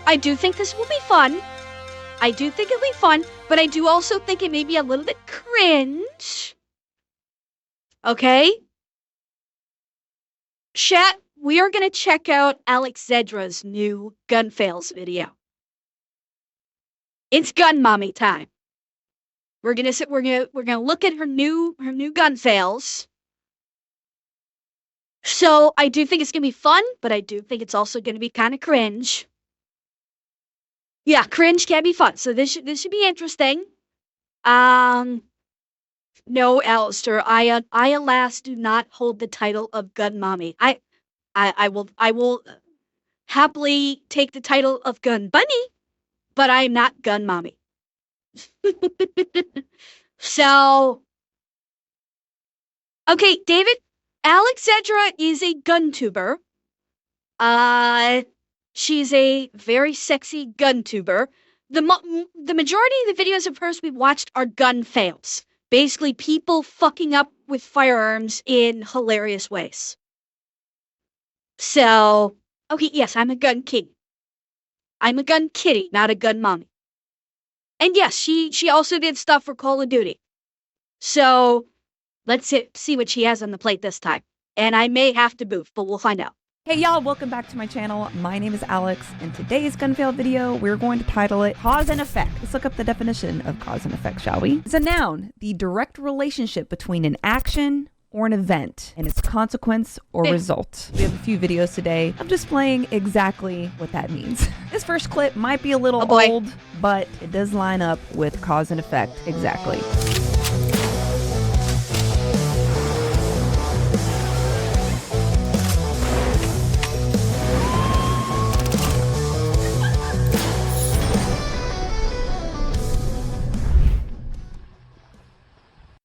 I do think this will be fun. I do think it'll be fun, but I do also think it may be a little bit cringe. Okay? Chat, we are going to check out Alex Zedra's new gun fails video. It's gun mommy time. We're gonna look at her new gun fails. So I do think it's gonna be fun, but I do think it's also gonna be kind of cringe. Yeah, cringe can be fun. So this should be interesting. No, Alistair, I alas do not hold the title of gun mommy. I will happily take the title of gun bunny, but I'm not gun mommy. So, okay, David, Alex Zedra is a gun tuber. She's a very sexy gun tuber. The majority of the videos of hers we've watched are gun fails. Basically, people fucking up with firearms in hilarious ways. So, okay, yes, I'm a gun kitty. I'm a gun kitty, not a gun mommy. And yes, she also did stuff for Call of Duty. So, let's see what she has on the plate this time. And I may have to move, but we'll find out. Hey y'all, welcome back to my channel. My name is Alex, and today's gun fail video, we're going to title it Cause and Effect. Let's look up the definition of cause and effect, shall we? It's a noun, the direct relationship between an action or an event and its consequence or result. We have a few videos today of displaying exactly what that means. This first clip might be a little old, but it does line up with cause and effect exactly.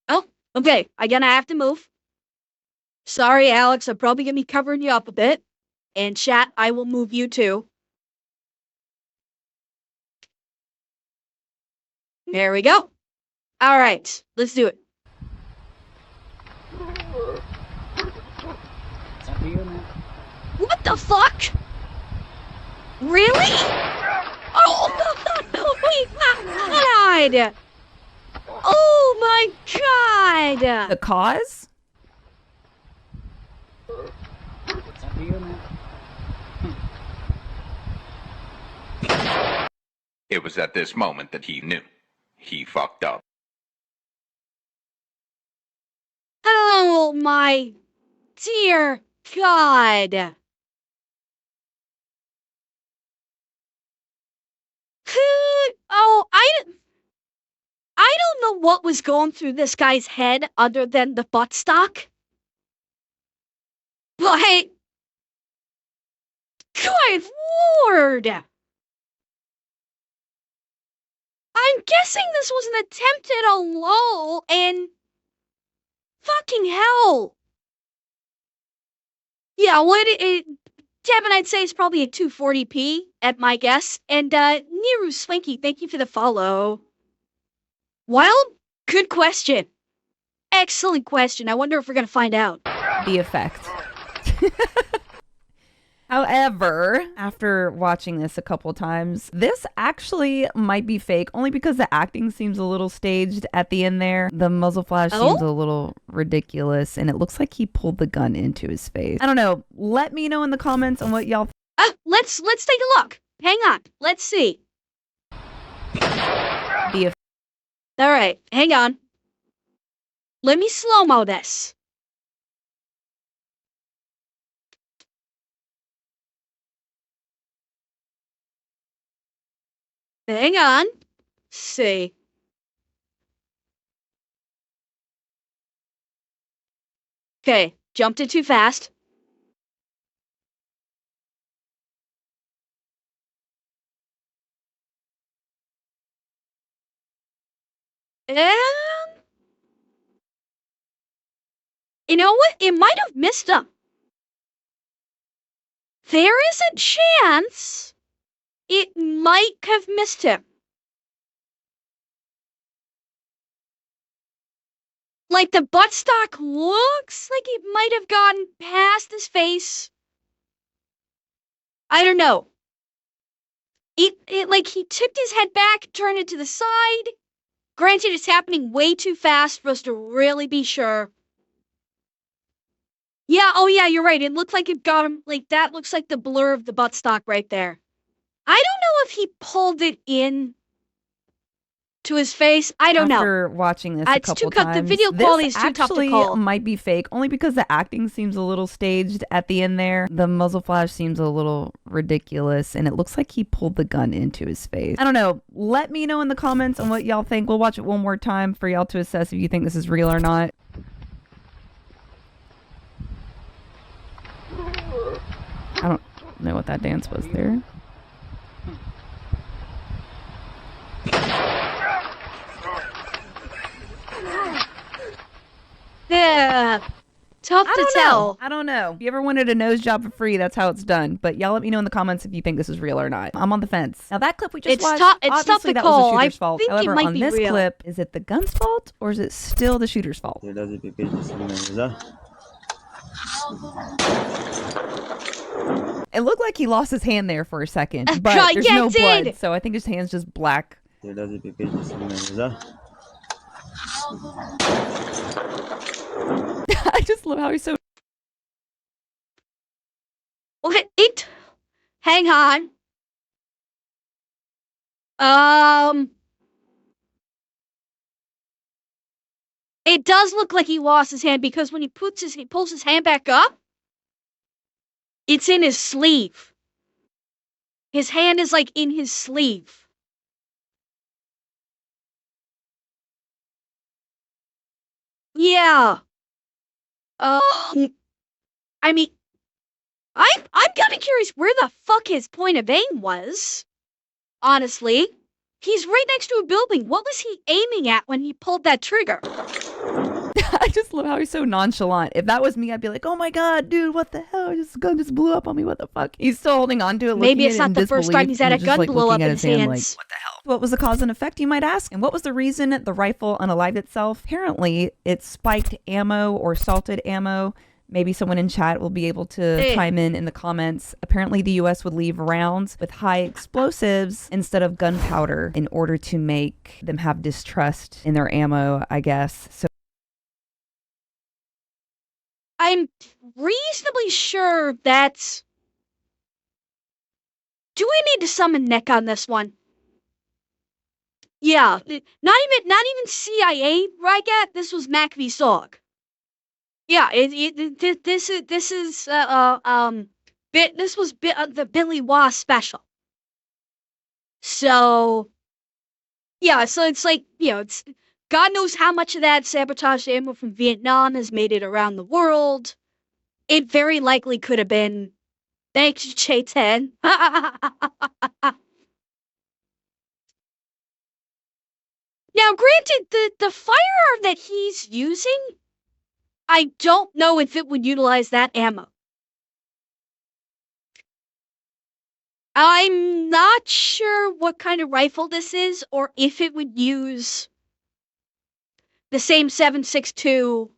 Oh, okay, I'm gonna have to move. Sorry, Alex, I'm probably gonna be covering you up a bit. And chat, I will move you too. There we go. All right, let's do it. What the fuck? Really? Oh, no, God! Oh my God! The cause? It was at this moment that he knew. He fucked up. Oh my dear God! Oh, I don't know what was going through this guy's head other than the buttstock. But, good Lord! I'm guessing this was an attempt at a lull, and fucking hell. Yeah, what Devin, I'd say is probably a 240p at my guess. And Niru Swanky, thank you for the follow. Well, good question. Excellent question. I wonder if we're gonna find out. The effect. However, after watching this a couple times, this actually might be fake, only because the acting seems a little staged at the end there. The muzzle flash seems a little ridiculous, and it looks like he pulled the gun into his face. I don't know. Let me know in the comments on what y'all let's take a look. Hang on. Let's see. The All right, hang on. Let me slow-mo this. Hang on. See. Okay, jumped it too fast. And you know what? It might have missed him. There is a chance it might have missed him. Like, the buttstock looks like it might have gotten past his face. I don't know. Like he tipped his head back, turned it to the side. Granted, it's happening way too fast for us to really be sure. Yeah, oh yeah, you're right. It looked like it got him, like that looks like the blur of the buttstock right there. I don't know if he pulled it in to his face. I don't know. After watching this a It's too couple times, the video quality is too tough to actually call. might be fake, only because the acting seems a little staged at the end there. The muzzle flash seems a little ridiculous, and it looks like he pulled the gun into his face. I don't know. Let me know in the comments on what y'all think. We'll watch it one more time for y'all to assess if you think this is real or not. I don't know what that dance was there. Yeah, tough to tell. I don't know. If you ever wanted a nose job for free, that's how it's done. But y'all let me know in the comments if you think this is real or not. I'm on the fence. Now that clip we just watched, It's tough obviously to that call. was the I shooter's fault. think However, it might on be this real. clip, is it the gun's fault or is it still the shooter's fault? It looked like he lost his hand there for a second, but there's no blood, so I think his hand's just black. I just love how he's so... Okay, hang on. It does look like he lost his hand because when he pulls his hand back up, it's in his sleeve. His hand is like in his sleeve. Yeah. I mean, I'm kind of curious where the fuck his point of aim was. Honestly, he's right next to a building. What was he aiming at when he pulled that trigger? I just love how he's so nonchalant. If that was me, I'd be like, oh my god, dude, what the hell? This gun just blew up on me. What the fuck? He's still holding on to it. Maybe it's not the first time he's had a gun blow up in his hands. Like, what the hell? What was the cause and effect, you might ask? And what was the reason the rifle unalived itself? Apparently, it spiked ammo or salted ammo. Maybe someone in chat will be able to chime in the comments. Apparently, the U.S. would leave rounds with high explosives instead of gunpowder in order to make them have distrust in their ammo, I guess. So I'm reasonably sure that's... Do we need to summon Nick on this one? Yeah, not even CIA, right? This was Mac v. Sog. Yeah, this was the Billy Waugh special. So, yeah, so it's like, you know, it's God knows how much of that sabotage ammo from Vietnam has made it around the world. It very likely could have been. Thanks, Chaitan. Now, granted, the firearm that he's using, I don't know if it would utilize that ammo. I'm not sure what kind of rifle this is, or if it would use the same 7.62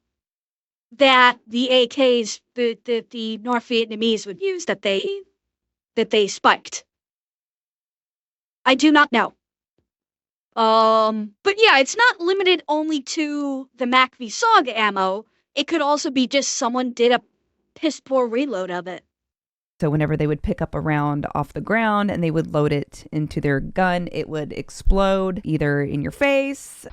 that the AKs, the North Vietnamese would use that they spiked. I do not know. But yeah, it's not limited only to the Mac v. Sog ammo. It could also be just someone did a piss poor reload of it. So whenever they would pick up a round off the ground and they would load it into their gun, it would explode either in your face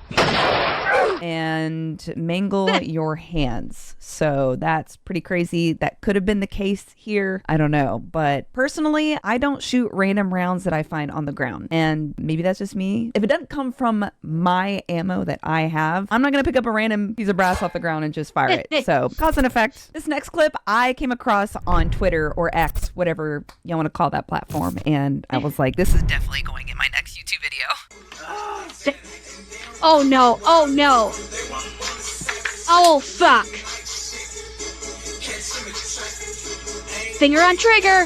and mangle your hands. So that's pretty crazy. That could have been the case here. I don't know. But personally, I don't shoot random rounds that I find on the ground. And maybe that's just me. If it doesn't come from my ammo that I have, I'm not going to pick up a random piece of brass off the ground and just fire it. So cause and effect. This next clip I came across on Twitter or X, whatever you want to call that platform. And I was like, this is definitely going in my next YouTube video. Oh no, oh no. Oh fuck. Finger on trigger.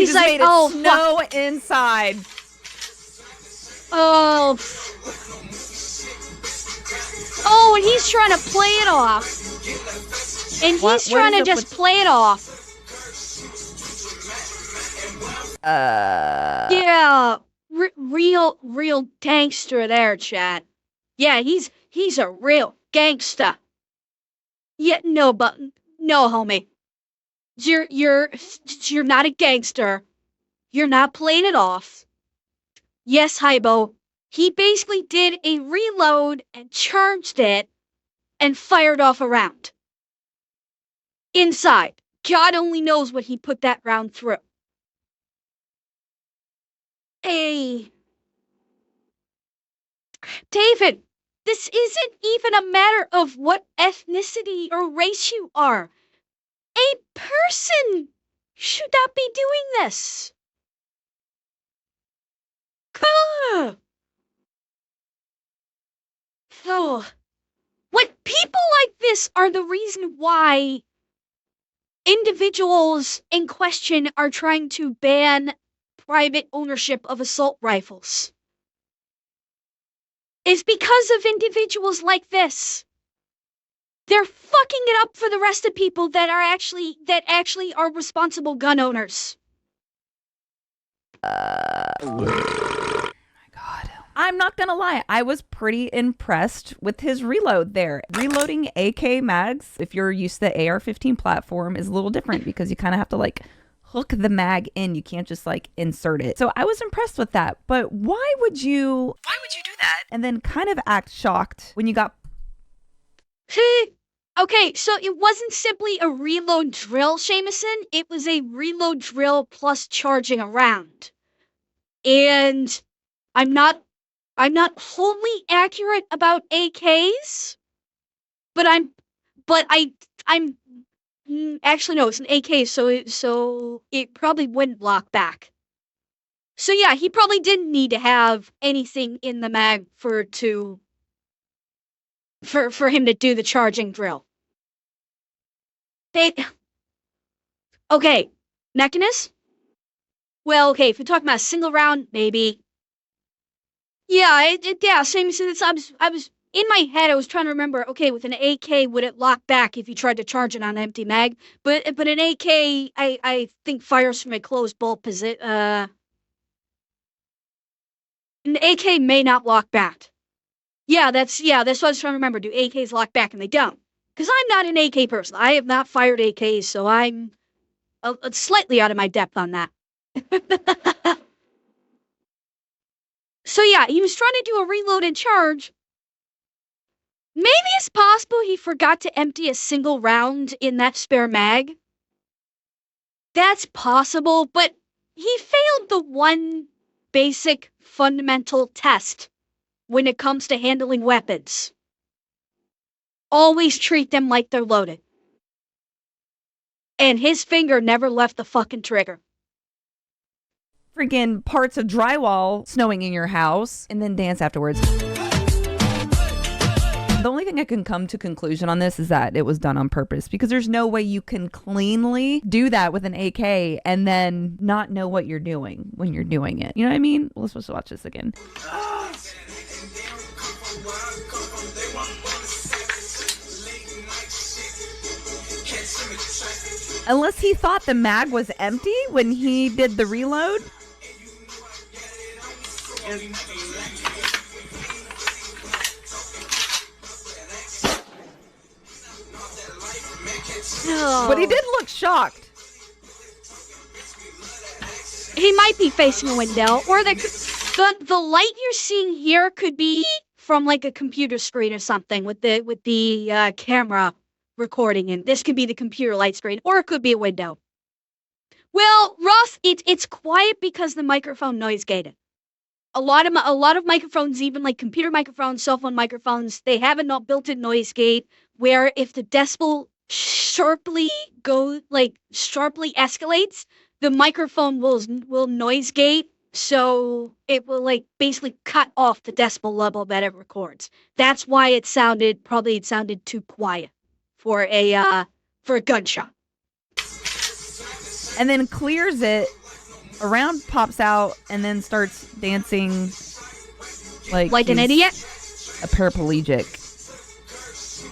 he's just like, made it oh, snow inside. Oh. Oh, and he's trying to play it off. And he's trying to just play it off. Yeah, real gangster there, chat. Yeah, he's a real gangster. Yeah, no, homie. You're not a gangster. You're not playing it off. Yes, Hybo. He basically did a reload and charged it and fired off a round. Inside. God only knows what he put that round through. Hey. David, this isn't even a matter of what ethnicity or race you are. A person should not be doing this. So, what people like this are the reason why individuals in question are trying to ban private ownership of assault rifles. It's because of individuals like this. They're fucking it up for the rest of people that actually are responsible gun owners. God. I'm not gonna lie, I was pretty impressed with his reload there. Reloading AK mags, if you're used to the AR-15 platform, is a little different because you kind of have to like hook the mag in. You can't just like insert it. So I was impressed with that. But why would you do that and then kind of act shocked when you got... Okay, so it wasn't simply a reload drill, Seamuson. It was a reload drill plus charging a round. And I'm not wholly accurate about AKs, but I'm actually no, it's an AK, so it probably wouldn't lock back. So yeah, he probably didn't need to have anything in the mag for him to do the charging drill. Okay, Nectinus? Well, okay, if you're talking about a single round, maybe. Yeah, same as I was in my head. I was trying to remember. Okay, with an AK, would it lock back if you tried to charge it on an empty mag? But an AK, I think fires from a closed bolt position. An AK may not lock back. Yeah, that's what I was trying to remember. Do AKs lock back? And they don't. Because I'm not an AK person. I have not fired AKs, so I'm slightly out of my depth on that. So yeah, he was trying to do a reload and charge. Maybe it's possible he forgot to empty a single round in that spare mag. That's possible, but he failed the one basic fundamental test when it comes to handling weapons. Always treat them like they're loaded. And his finger never left the fucking trigger. Freaking parts of drywall snowing in your house and then dance afterwards. The only thing I can come to conclusion on this is that it was done on purpose, because there's no way you can cleanly do that with an AK and then not know what you're doing when you're doing it. You know what I mean? Let's just watch this again. Unless he thought the mag was empty when he did the reload. But he did look shocked. He might be facing a window, or the light you're seeing here could be from like a computer screen or something with the camera recording, and this could be the computer light screen, or it could be a window. Well, Ross, it's quiet because the microphone noise gated. A lot of microphones, even like computer microphones, cell phone microphones, they have a built-in noise gate where if the decibel sharply escalates, the microphone will noise gate, so it will like basically cut off the decibel level that it records. That's why it sounded too quiet for a gunshot. And then clears it A round pops out and then starts dancing like an idiot? A paraplegic.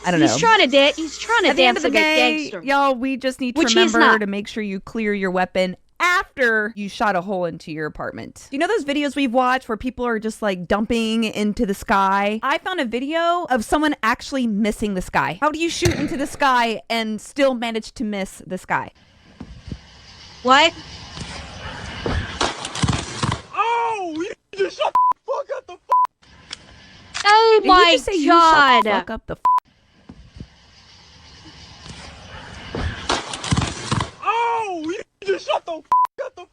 I don't know. He's trying to dance At the end of the like a day, gangster. y'all, we just need to remember to make sure you clear your weapon after you shot a hole into your apartment. Do you know those videos we've watched where people are just like dumping into the sky? I found a video of someone actually missing the sky. How do you shoot into the sky and still manage to miss the sky? What? Oh, you just shut the fuck up the f. Oh Did my you just say you god! shut the fuck up the f. Oh, you just shut the f up the f.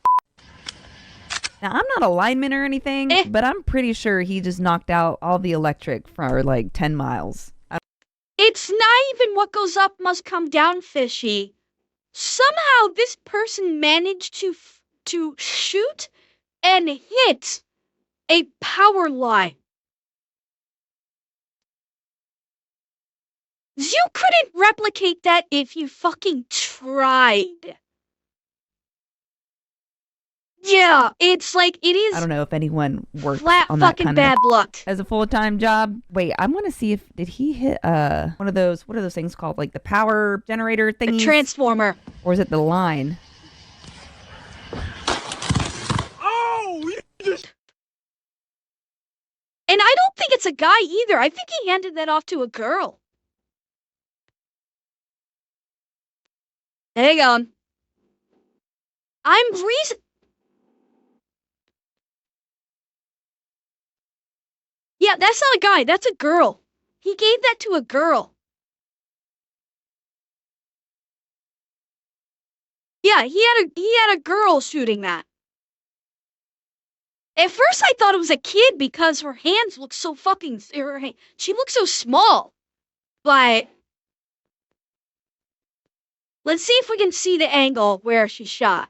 Now, I'm not a lineman or anything, but I'm pretty sure he just knocked out all the electric for like 10 miles. It's not even what goes up must come down, fishy. Somehow this person managed to shoot and hit a power line. You couldn't replicate that if you fucking tried. Yeah, it's like it is. I don't know if anyone works flat on that fucking kind bad of luck. as a full-time job. Wait, I want to see if did he hit one of those, what are those things called, like the power generator thingies? A transformer. Or is it the line? Oh, you just. And I don't think it's a guy either. I think he handed that off to a girl. Hang on. Yeah, that's not a guy. That's a girl. He gave that to a girl. Yeah, he had a girl shooting that. At first, I thought it was a kid because her hands look so fucking. She looks so small. But let's see if we can see the angle where she shot.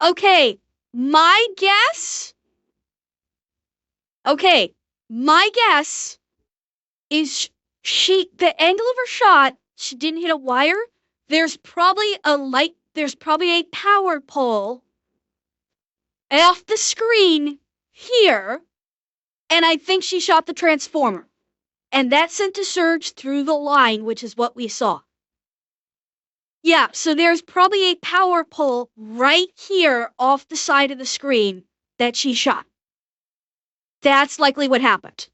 Okay, my guess. Okay, my guess is the angle of her shot, she didn't hit a wire. There's probably a power pole off the screen here, and I think she shot the transformer. And that sent a surge through the line, which is what we saw. Yeah, so there's probably a power pole right here off the side of the screen that she shot. That's likely what happened.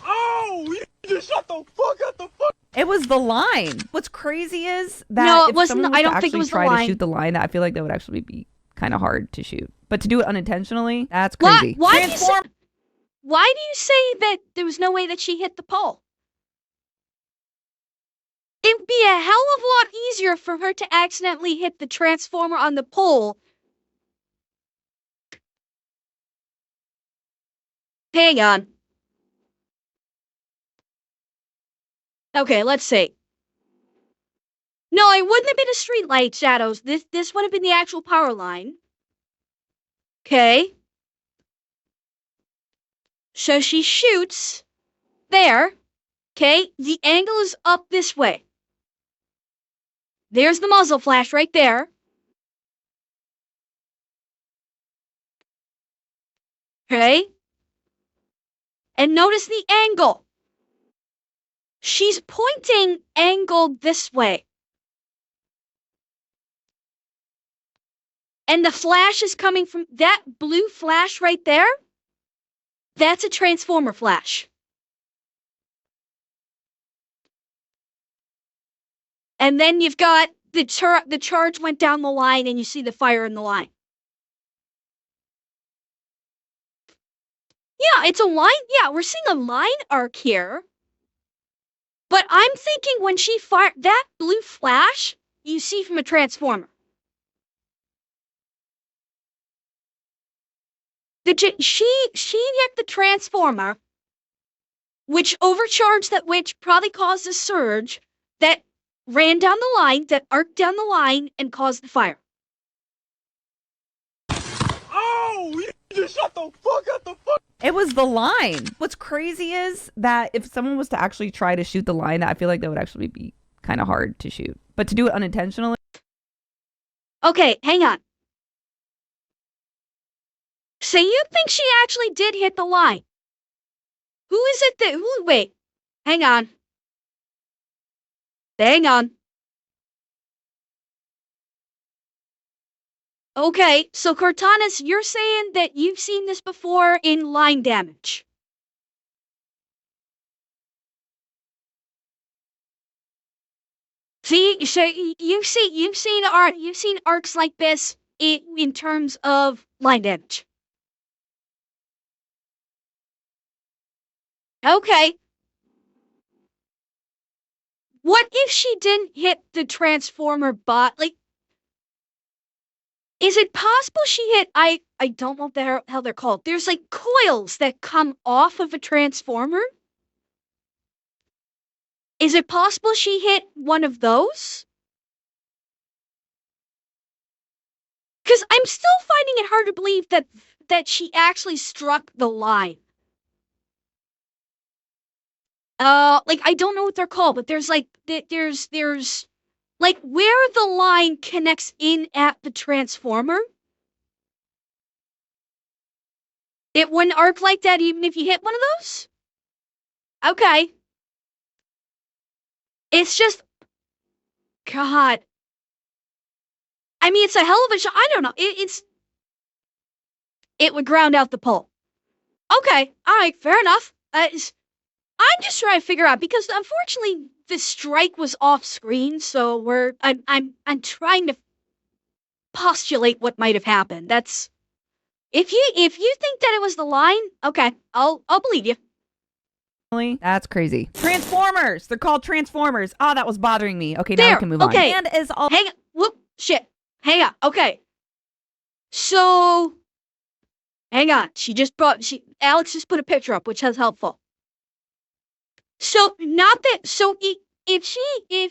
Oh, you just shut the fuck up the fuck. It was the line. What's crazy is that no, it if wasn't. someone was I don't to think it actually was the try line. to shoot the line, I feel like that would actually be kind of hard to shoot. But to do it unintentionally, that's crazy. Why do you say that there was no way that she hit the pole? It would be a hell of a lot easier for her to accidentally hit the transformer on the pole. Hang on. Okay, let's see. No, it wouldn't have been a street light, Shadows. This would have been the actual power line. Okay. So she shoots there. Okay, the angle is up this way. There's the muzzle flash right there. Okay. And notice the angle. She's pointing angled this way. And the flash is coming from that blue flash right there. That's a transformer flash. And then you've got the charge went down the line and you see the fire in the line. Yeah, it's a line. Yeah, we're seeing a line arc here. But I'm thinking when she fired that blue flash, you see from a transformer. She hit the transformer, which overcharged that, which probably caused a surge that ran down the line, that arced down the line and caused the fire. Oh, you Just shut the fuck up the fuck. It was the line. What's crazy is that if someone was to actually try to shoot the line, I feel like that would actually be kind of hard to shoot. But to do it unintentionally. Okay, hang on. So you think she actually did hit the line? Who is it that, wait, hang on. Hang on. Okay, so Cortanis, you're saying that you've seen this before in line damage. See, so you've seen arcs like this in terms of line damage. Okay. What if she didn't hit the transformer bot? Like, is it possible she hit, I don't know what the hell they're called. There's like coils that come off of a transformer. Is it possible she hit one of those? Because I'm still finding it hard to believe that she actually struck the line. Like, I don't know what they're called, but there's like, there's like where the line connects in at the transformer. It wouldn't arc like that even if you hit one of those? Okay. It's just, God. I mean, it's a hell of a shot. I don't know. It would ground out the pole. Okay. All right. Fair enough. I'm just trying to figure out, because unfortunately the strike was off screen, so I'm trying to postulate what might have happened. That's, if you think that it was the line, okay, I'll believe you. That's crazy. Transformers! They're called Transformers. Oh, that was bothering me. Okay, now There, we can move okay. on. And is all Hang on. Whoop, shit. Hang on. Okay. So, hang on. Alex just put a picture up, which is helpful. So, if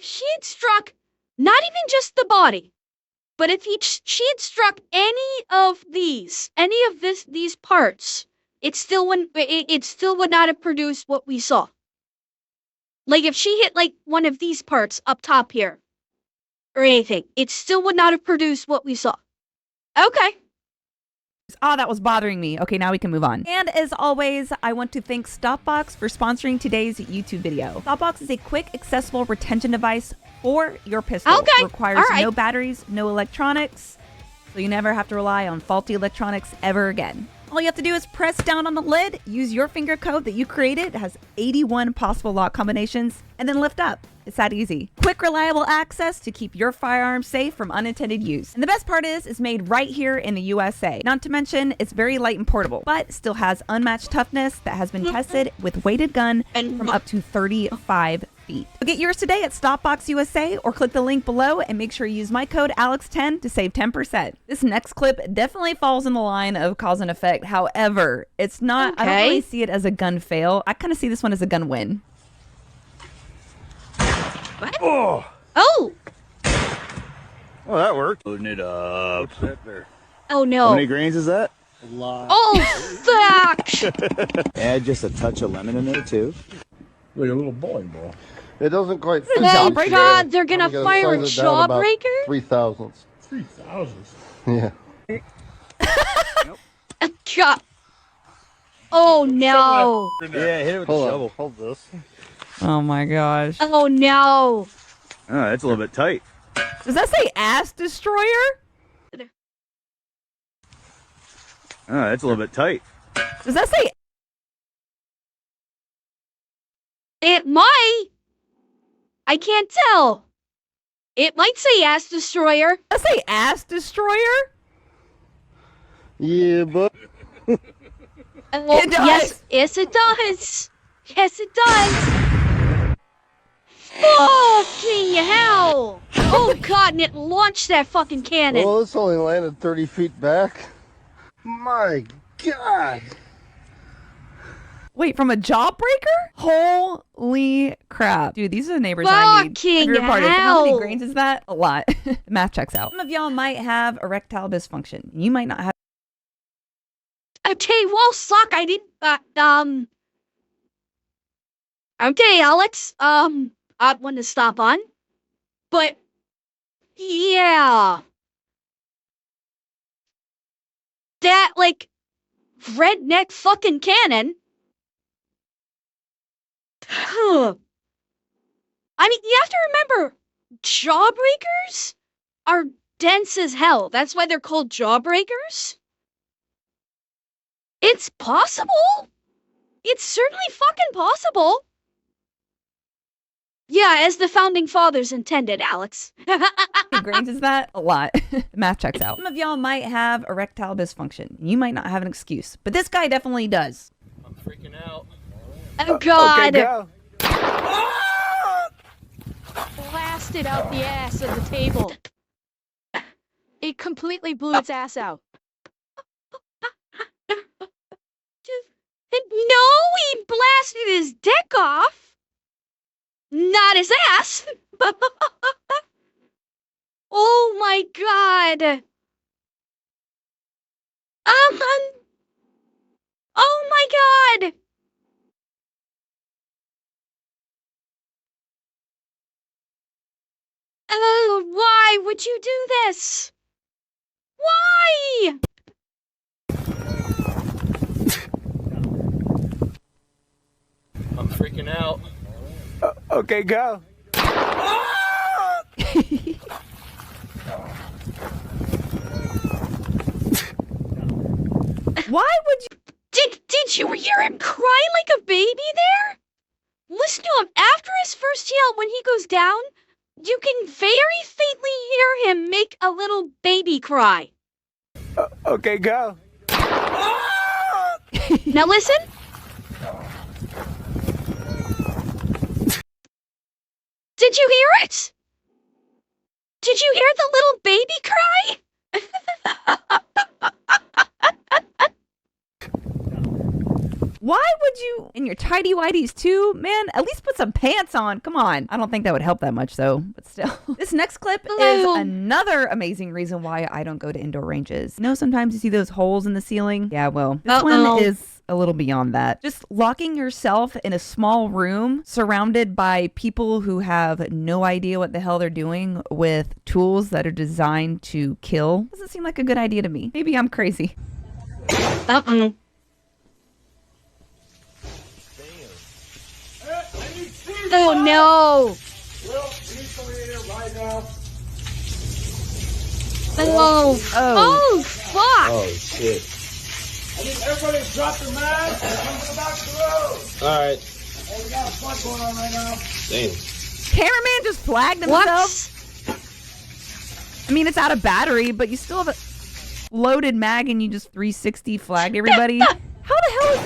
she had struck not even just the body, but if she had struck any of these parts, it still would not have produced what we saw. Like, if she hit like one of these parts up top here or anything, it still would not have produced what we saw. Okay. Oh, that was bothering me. Okay, now we can move on. And as always, I want to thank Stopbox for sponsoring today's YouTube video. Stopbox is a quick, accessible retention device for your pistol. Okay. It requires All right. no batteries, no electronics, so you never have to rely on faulty electronics ever again. All you have to do is press down on the lid, use your finger code that you created. It has 81 possible lock combinations, and then lift up. It's that easy. Quick, reliable access to keep your firearm safe from unintended use. And the best part is, it's made right here in the USA. Not to mention, it's very light and portable, but still has unmatched toughness that has been tested with weighted gun from up to 35 feet. So get yours today at Stopbox USA, or click the link below and make sure you use my code ALEX10 to save 10%. This next clip definitely falls in the line of cause and effect. However, it's not, I don't really see it as a gun fail. I kind of see this one as a gun win. What? Oh. Oh. Well, that worked. Loading it up. Oh How no. many grains is that? A lot. Oh fuck. Add just a touch of lemon in there too. Like a little bowling ball. It doesn't quite fit. Oh God, they're gonna fire a jawbreaker? 3,000. 3,000. Yeah. God. Oh no. Yeah, hit it with the shovel. Hold this. Oh my gosh. Oh no. Oh, that's a little bit tight. Does that say ass destroyer? Oh, that's a little bit tight. Does that say? It might. I can't tell. It might say ass destroyer. Does that say ass destroyer? Yeah, but Oh, It does. Yes, it does. Yes, it does. Fucking hell! Oh God, and it launched that fucking cannon. well, this only landed 30 feet back. My God. Wait, from a jawbreaker? Holy crap. Dude, these are the neighbors I need. Fucking Every party. How many hell. grains is that? A lot. Math checks out. Some of y'all might have erectile dysfunction. You might not have Okay, well, suck. I didn't. Okay, Alex. Odd one to stop on, but yeah, that like redneck fucking cannon. I mean, you have to remember, jawbreakers are dense as hell. That's why they're called jawbreakers. It's possible. It's certainly fucking possible. Yeah, as the founding fathers intended, Alex. Grains is that? A lot. Math checks out. Some of y'all might have erectile dysfunction. You might not have an excuse, but this guy definitely does. I'm freaking out. Oh god. Okay, go. Blasted out the ass of the table. It completely blew its ass out. No, he blasted his dick off. Not his ass. Oh my god. Oh my god. Why would you do this? Why? I'm freaking out. Okay, go. Why would you? Did you hear him cry like a baby there? Listen to him. After his first yell, when he goes down, you can very faintly hear him make a little baby cry. Okay, go. Now listen. Did you hear it? Did you hear the little baby cry? Why would you, in your tidy whities too? Man, at least put some pants on. Come on. I don't think that would help that much though, but still. This next clip is another amazing reason why I don't go to indoor ranges. You know, sometimes you see those holes in the ceiling. Yeah, well, this one is a little beyond that. Just locking yourself in a small room surrounded by people who have no idea what the hell they're doing with tools that are designed to kill doesn't seem like a good idea to me. Maybe I'm crazy. Oh no! Well, you need somebody in here right now. Oh fuck! Oh, shit. I need everybody to drop their mask and come to the back of the road. All right. Hey, we got a fight going on right now. Damn. Cameraman just flagged himself. I mean, it's out of battery, but you still have a loaded mag and you just 360 flagged everybody. How the hell is...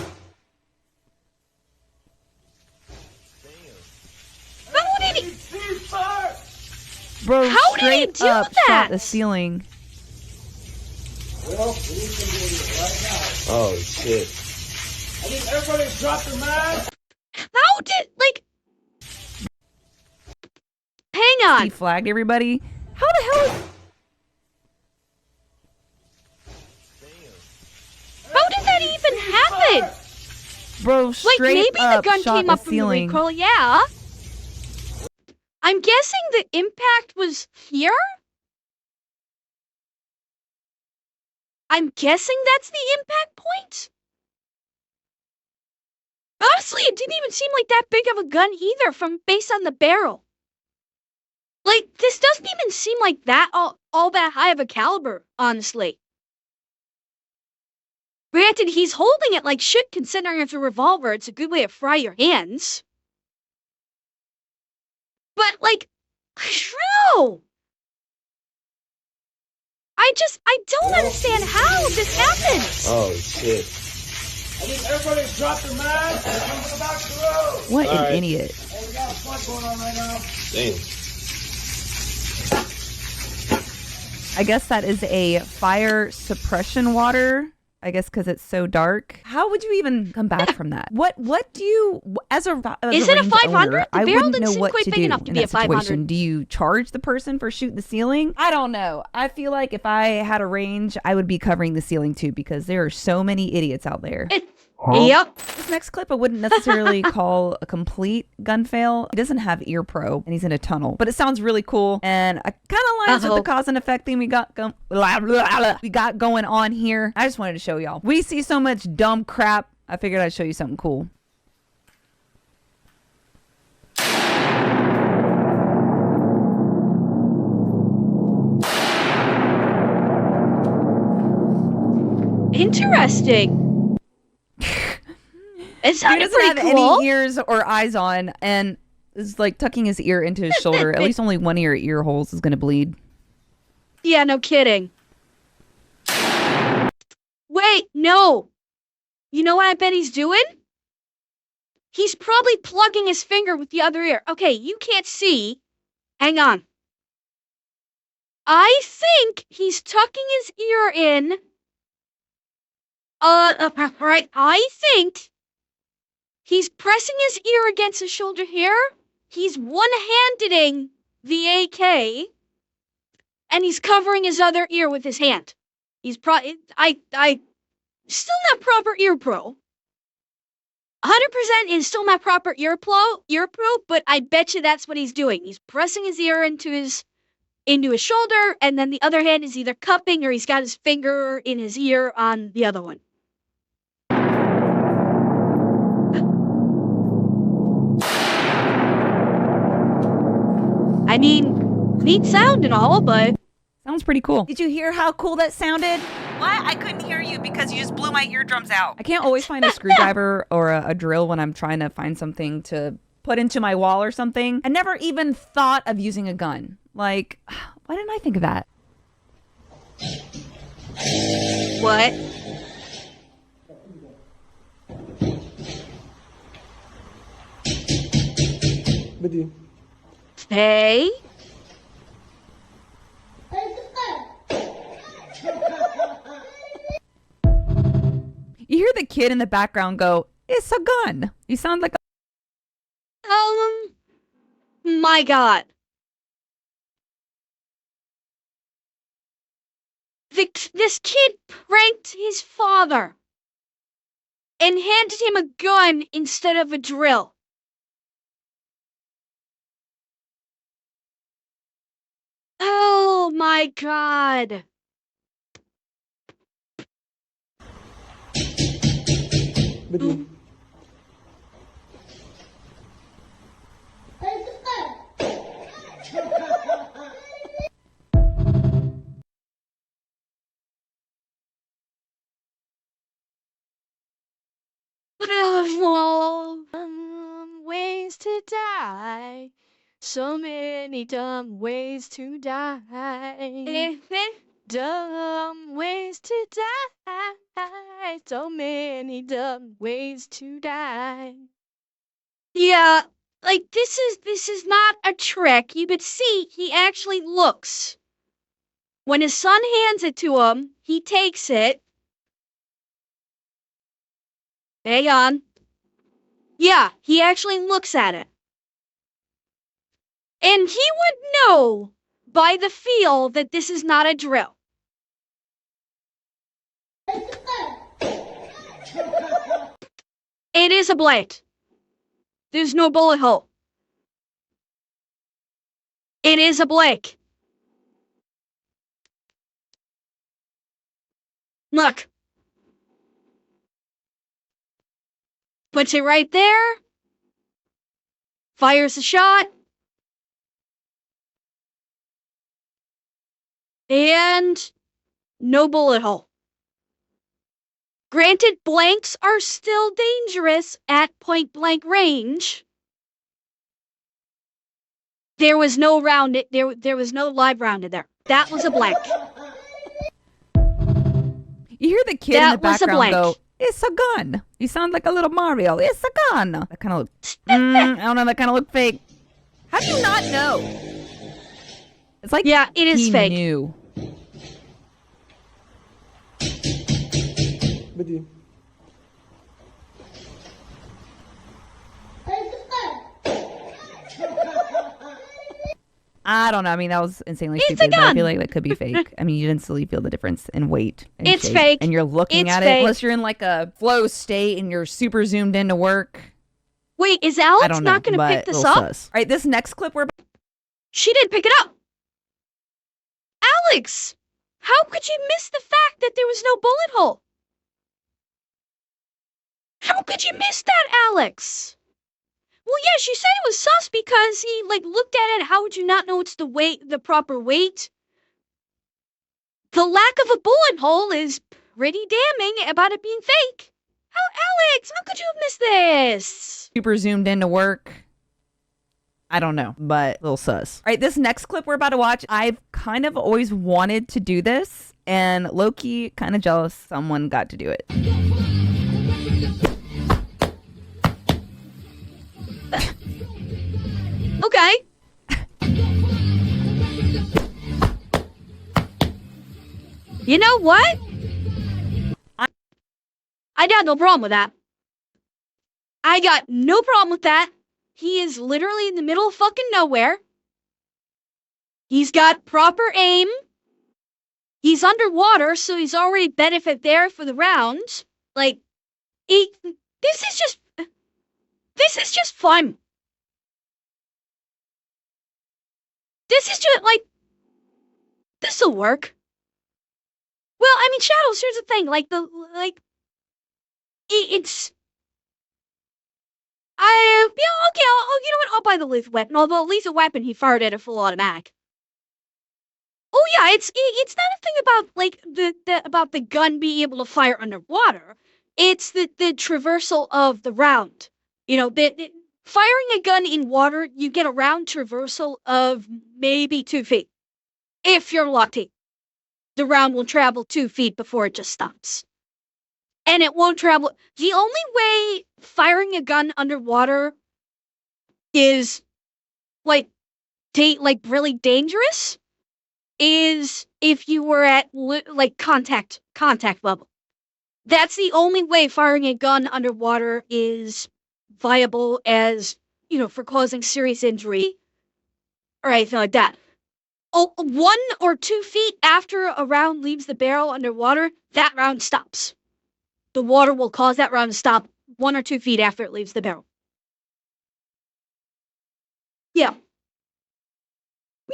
How did he? Bro, How did he straight do up that? shot the ceiling. Well, we need somebody right now. Oh, shit. I need everybody to drop their mask. How did Hang He on. flagged everybody. How the hell is... How did that even happen? Bro, Like straight maybe the up gun shot came the up from the ceiling. recoil. Yeah. I'm guessing the impact was here. I'm guessing that's the impact point. Honestly, it didn't even seem like that big of a gun either, from based on the barrel. Like, this doesn't even seem like that all that high of a caliber, honestly. Granted, he's holding it like shit considering it's a revolver. It's a good way to fry your hands. But, like, true. I don't understand how this happened. Oh, shit. I need everybody to drop their mask and come to the back of the road. What All an right. idiot. Hey, we got a fight going on right now. Damn. I guess that is a fire suppression water. I guess because it's so dark. How would you even come back from that? What do you, as a Is it a range 500? owner, The I barrel wouldn't didn't know seem what quite to big do enough to in be that a 500. situation. Do you charge the person for shooting the ceiling? I don't know. I feel like if I had a range, I would be covering the ceiling too, because there are so many idiots out there. Yep. This next clip I wouldn't necessarily call a complete gun fail. He doesn't have ear pro and he's in a tunnel, but it sounds really cool. And I kind of lines with the cause and effect thing we got going on here. I just wanted to show y'all. We see so much dumb crap. I figured I'd show you something cool. Interesting. It He sounded doesn't have pretty cool. any ears or eyes on and is like tucking his ear into his shoulder. At least only one ear holes is going to bleed. Yeah, no kidding. Wait, no. You know what I bet he's doing? He's probably plugging his finger with the other ear. Okay, you can't see. Hang on. I think he's tucking his ear in. Right. I think he's pressing his ear against his shoulder here. He's one-handeding the AK, and he's covering his other ear with his hand. He's still not proper ear pro. 100% is still not proper ear pro, but I bet you that's what he's doing. He's pressing his ear into his shoulder, and then the other hand is either cupping or he's got his finger in his ear on the other one. I mean, neat sound and all, but Sounds pretty cool. Did you hear how cool that sounded? What? I couldn't hear you because you just blew my eardrums out. I can't always find a screwdriver or a drill when I'm trying to find something to put into my wall or something. I never even thought of using a gun. Like, why didn't I think of that? what? Hey? You hear the kid in the background go, "It's a gun." You sound like a My God. This kid pranked his father and handed him a gun instead of a drill. Oh my God. Ways to die. So many dumb ways to die. Dumb ways to die. So many dumb ways to die. Yeah, like this is not a trick. You could see he actually looks. When his son hands it to him, he takes it. Hang on. Yeah, he actually looks at it. And he would know by the feel that this is not a drill. It is a blade. There's no bullet hole. It is a blade. Look. Puts it right there. Fires a shot. And no bullet hole. Granted, blanks are still dangerous at point blank range. There was no round. There was no live round in there. That was a blank. You hear the kid in the background go, "It's a gun." You sound like a little Mario. "It's a gun." That kind of look. I don't know. That kind of look fake. How do you not know? It's like yeah, it is he fake. Knew. بدي. I don't know. I mean, that was insanely It's a stupid, but I gun. feel like that could be fake. I mean, you didn't instantly feel the difference in weight and It's shape. fake. And you're looking It's at it, fake. unless you're in like a flow state and you're super zoomed into work. Wait, is I Alex don't know, not going to but pick this little up? sus. All right, this next clip we're She did pick it up. Alex, how could you miss the fact that there was no bullet hole? How could you miss that, Alex? Well, yeah, she said it was sus because he, looked at it. How would you not know it's the proper weight? The lack of a bullet hole is pretty damning about it being fake. Alex, how could you have missed this? super zoomed into work. I don't know, but a little sus. All right, this next clip we're about to watch, I've kind of always wanted to do this, and low-key kind of jealous someone got to do it. Okay. You know what? I got no problem with that. I got no problem with that. He is literally in the middle of fucking nowhere. He's got proper aim. He's underwater, so he's already benefit there for the round. This is just fun. This is just this'll work. Well, I mean, Shadows, here's the thing, it's... Yeah, okay, you know what, I'll buy the lethal weapon, although lethal weapon, he fired at a full automatic. Oh yeah, it's not a thing about, about the gun being able to fire underwater. It's the traversal of the round. You know, firing a gun in water, you get a round traversal of maybe 2 feet. If you're lucky. The round will travel 2 feet before it just stops. And it won't travel. The only way firing a gun underwater is really dangerous is if you were at contact level. That's the only way firing a gun underwater is viable as, for causing serious injury or anything like that. 1 or 2 feet after a round leaves the barrel underwater, that round stops. The water will cause that round to stop 1 or 2 feet after it leaves the barrel. Yeah.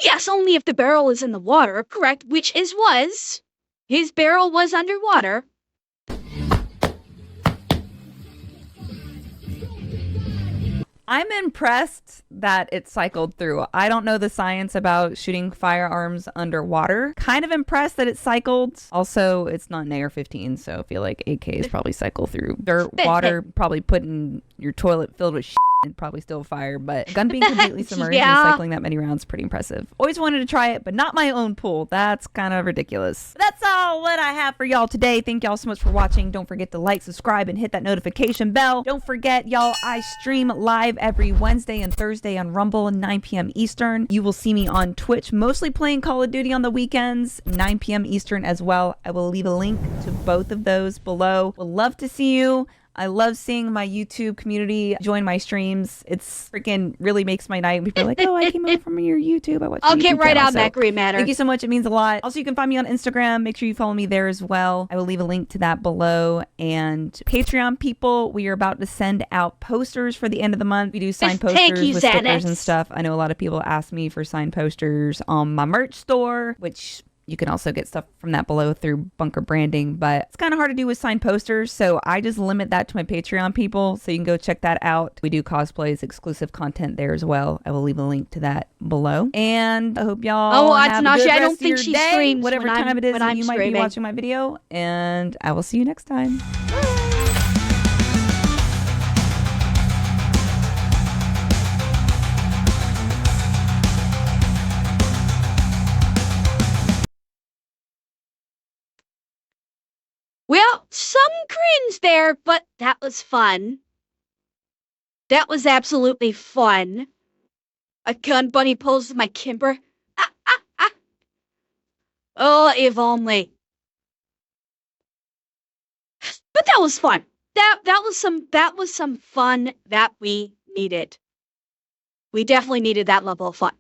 Yes, only if the barrel is in the water, correct, which was. His barrel was underwater. I'm impressed that it cycled through. I don't know the science about shooting firearms underwater. Kind of impressed that it cycled. Also, it's not an AR-15, so I feel like AKs probably cycle through dirt, water, probably put in your toilet filled with shit and probably still fire. But gun being completely submerged and cycling that many rounds, pretty impressive. Always wanted to try it, but not my own pool. That's kind of ridiculous. But that's all what I have for y'all today. Thank y'all so much for watching. Don't forget to like, subscribe, and hit that notification bell. Don't forget, y'all, I stream live every Wednesday and Thursday on Rumble, 9 p.m. Eastern. You will see me on Twitch, mostly playing Call of Duty on the weekends, 9 p.m. Eastern as well. I will leave a link to both of those below. Would love to see you. I love seeing my YouTube community join my streams. It's freaking really makes my night. People are like, oh, I came over from your YouTube. I watched your I'll get YouTube right channel. on that, Green Matter. Thank you so much. It means a lot. Also, you can find me on Instagram. Make sure you follow me there as well. I will leave a link to that below. And Patreon people, we are about to send out posters for the end of the month. We do signed posters with stickers and stuff. I know a lot of people ask me for signed posters on my merch store, which you can also get stuff from that below through Bunker Branding, but it's kind of hard to do with signed posters, so I just limit that to my Patreon people, so you can go check that out. We do cosplays, exclusive content there as well. I will leave a link to that below. And I hope y'all have a good rest I don't of think your she day, screams whatever when time it is that you might screaming. be watching my video, and I will see you next time. Well, some cringe there, but that was fun. That was absolutely fun. A gun bunny pulls my Kimber. Ah, ah, ah. Oh, if only. But that was fun. That was some fun that we needed. We definitely needed that level of fun.